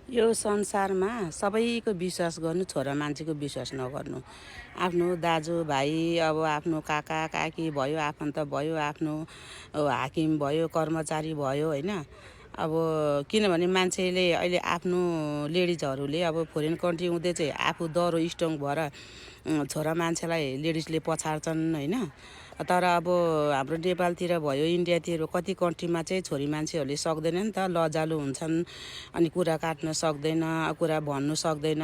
यो संसारमा सबैको विश्वास गर्नु, छोरा मान्छेको विश्वास नगर्नु। आफ्नो दाजुभाइ, अब आफ्नो काका काकी भयो, आफन्त भयो, आफ्नो हाकिम भयो, कर्मचारी भयो होइन। अब किनभने मान्छेले अहिले आफ्नो लेडिजहरूले अब फोरेन कन्ट्री हुँदै चाहिँ आफू दरो स्ट्रङ भएर छोरा मान्छेलाई लेडिजले पछाड्छन् होइन। तर अब हाम्रो नेपालतिर भयो, इन्डियातिर कति कन्ट्रीमा चाहिँ छोरी मान्छेहरूले सक्दैन नि त, लजालु हुन्छन्। अनि कुरा काट्न सक्दैन, कुरा भन्नु सक्दैन।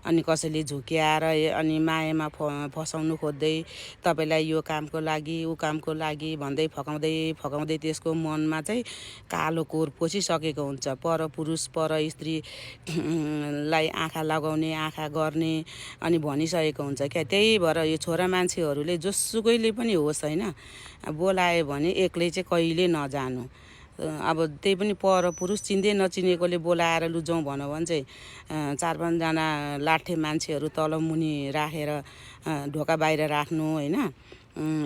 अनि कसैले झुक्याएर अनि मायामा फसाउनु खोज्दै तपाईँलाई यो कामको लागि ऊ कामको लागि भन्दै फकाउँदै त्यसको मनमा चाहिँ कालो कोर पसिसकेको हुन्छ। परपुरुष पर स्त्री लाई आँखा लगाउने, आँखा गर्ने अनि भनिसकेको हुन्छ क्या। त्यही भएर यो छोरा मान्छेहरूले जोसुकैले पनि होस् होइन, बोलायो भने एक्लै चाहिँ कहिले नजानु। अब त्यही पनि परपुरुष चिन्दै नचिनेकोले बोलाएर लुजाउँ भनौँ भने चाहिँ 4-5जना लाठे मान्छेहरू तल मुनि राखेर ढोका बाहिर राख्नु होइन।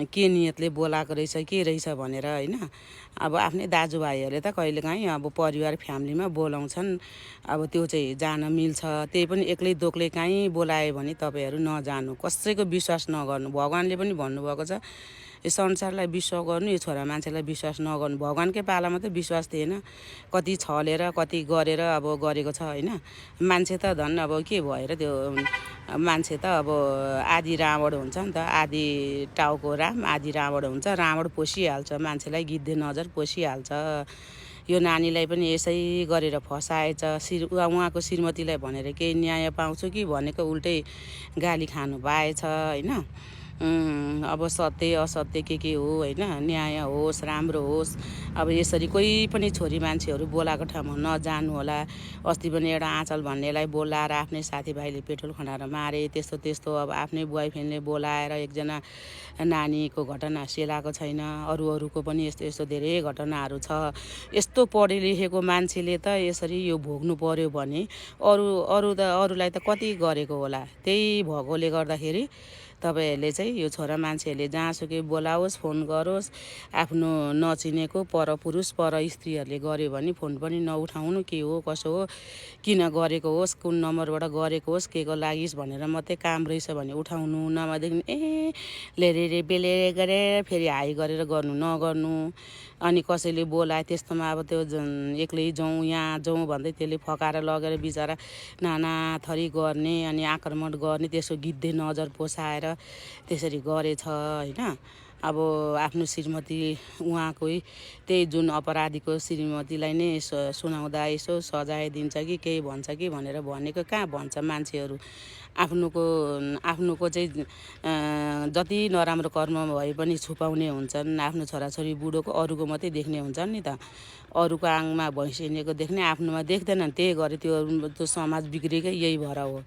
के नियतले बोलाएको रहेछ के रहेछ भनेर होइन। अब आफ्नै दाजुभाइहरूले त कहिलेकाहीँ अब परिवार फ्यामिलीमा बोलाउँछन्, अब त्यो चाहिँ जान मिल्छ। त्यही पनि एक्लै दोक्लै काहीँ बोलायो भने तपाईँहरू नजानु, कसैको विश्वास नगर्नु। भगवान्ले पनि भन्नुभएको छ यो संसारलाई विश्वास गर्नु, यो छोरा मान्छेलाई विश्वास नगर्नु। भगवान्कै पालामा त विश्वास थिएन, कति छलेर कति गरेर अब गरेको छ होइन। मान्छे त झन् अब के भएर त्यो मान्छे त अब आदि रावण हुन्छ नि त, आदि टाउको राम आदि रावण हुन्छ। रावण पोसिहाल्छ, मान्छेलाई गिद्धे नजर पोसिहाल्छ। यो नानीलाई पनि यसै गरेर फसाएछ। उहाँको श्रीमतीलाई भनेर केही न्याय पाउँछु कि भनेको उल्टै गाली खानु पाएछ होइन। अब सत्य असत्य के हो होइन, न्याय होस् राम्रो होस्। अब यसरी कोही पनि छोरी मान्छेहरू बोलाएको ठाउँमा नजानु होला। अस्ति पनि एउटा आँचल भन्नेलाई बोलाएर आफ्नै साथीभाइले पेट्रोल खनाएर मारे, त्यस्तो अब आफ्नै बोयफ्रेन्डले बोलाएर एकजना नानीको घटना सेलाएको छैन। अरूको पनि यस्तो धेरै घटनाहरू छ। यस्तो पढे लेखेको मान्छेले त यसरी यो भोग्नु पर्यो भने अरूलाई त कति गरेको होला। त्यही भएकोले गर्दाखेरि तपाईँहरूले चाहिँ यो छोरा मान्छेहरूले जहाँसुकै बोलाओस्, फोन गरोस्, आफ्नो नचिनेको परपुरुष पर स्त्रीहरूले गर्यो भने फोन पनि नउठाउनु। के हो कसो हो, किन गरेको होस्, कुन नम्बरबाट गरेको होस्, के को लागि भनेर मात्रै काम रहेछ भने उठाउनु। नभएदेखि लेरे बेले गरेर फेरि हाई गरेर नगर्नु। अनि कसैले बोलाए त्यस्तोमा अब त्यो एक्लै जाउँ यहाँ जाउँ भन्दै त्यसले फकाएर लगेर बिचरा नाना थरी गर्ने अनि आक्रमण गर्ने, त्यसको गिद्धे नजर पोसाएर त्यसरी गरेछ होइन। अब आफ्नो श्रीमती उहाँकै त्यही जुन अपराधीको श्रीमतीलाई नै सुनाउँदा यसो सजाय दिन्छ कि केही भन्छ कि भनेर भनेको कहाँ भन्छ मान्छेहरू। आफ्नोको चाहिँ जति नराम्रो कर्म भए पनि छुपाउने हुन्छन्। आफ्नो छोराछोरी बुढोको अरूको मात्रै देख्ने हुन्छन् नि त। अरूको आङमा भैँसिनेको देख्ने, आफ्नोमा देख्दैनन्। त्यही गरे त्यो समाज बिग्रेकै यही भएर हो।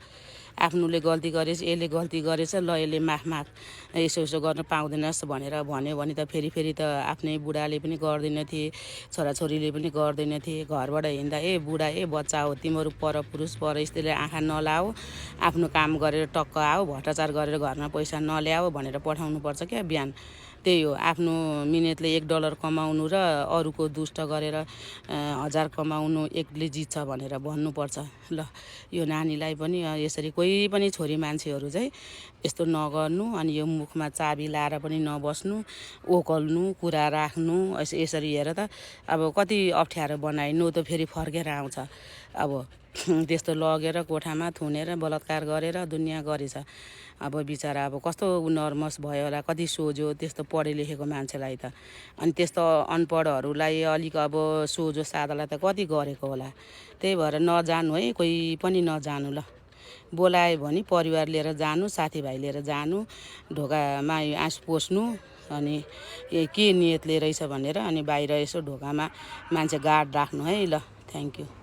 आफ्नोले गल्ती गरेछ, यसले गल्ती गरेछ, ल यसले माफ यसो गर्न पाउँदैनस् भनेर भन्यो भने त फेरि त आफ्नै बुढाले पनि गर्दैन थिए, छोराछोरीले पनि गर्दैन थिए। घरबाट हिँड्दा बुढा बच्चा हो, तिमीहरू परपुरुष पर स्त्रीले आँखा नलाओ, आफ्नो काम गरेर टक्क आओ, भ्रष्टाचार गरेर घरमा पैसा नल्याओ भनेर पठाउनुपर्छ क्या बिहान। त्यही हो, आफ्नो मिहिनेतले $1 कमाउनु र अरूको दुष्ट गरेर 1000 कमाउनु एकले जित्छ भनेर भन्नुपर्छ। ल यो नानीलाई पनि यसरी कोही पनि छोरी मान्छेहरू चाहिँ यस्तो नगर्नु। अनि यो मुखमा चाबी लाएर पनि नबस्नु, ओकल्नु, कुरा राख्नु। यसरी हेर त अब कति अप्ठ्यारो बनाइनु त फेरि फर्केर आउँछ। अब त्यस्तो लगेर कोठामा थुनेर बलात्कार गरेर दुनियाँ गरेछ। अब बिचरा अब कस्तो नर्भस भयो होला, कति सोझो त्यस्तो पढे लेखेको मान्छेलाई त। अनि त्यस्तो अनपढहरूलाई अलिक अब सोझो सादालाई त कति गरेको होला। त्यही भएर नजानु है, कोही पनि नजानु। ल बोलायो भने परिवार लिएर जानु, साथीभाइ लिएर जानु, ढोकामा आँसु पोस्नु। अनि के नियतले रहेछ भनेर अनि बाहिर यसो ढोकामा मान्छे गार्ड राख्नु है। ल थ्याङ्क यू।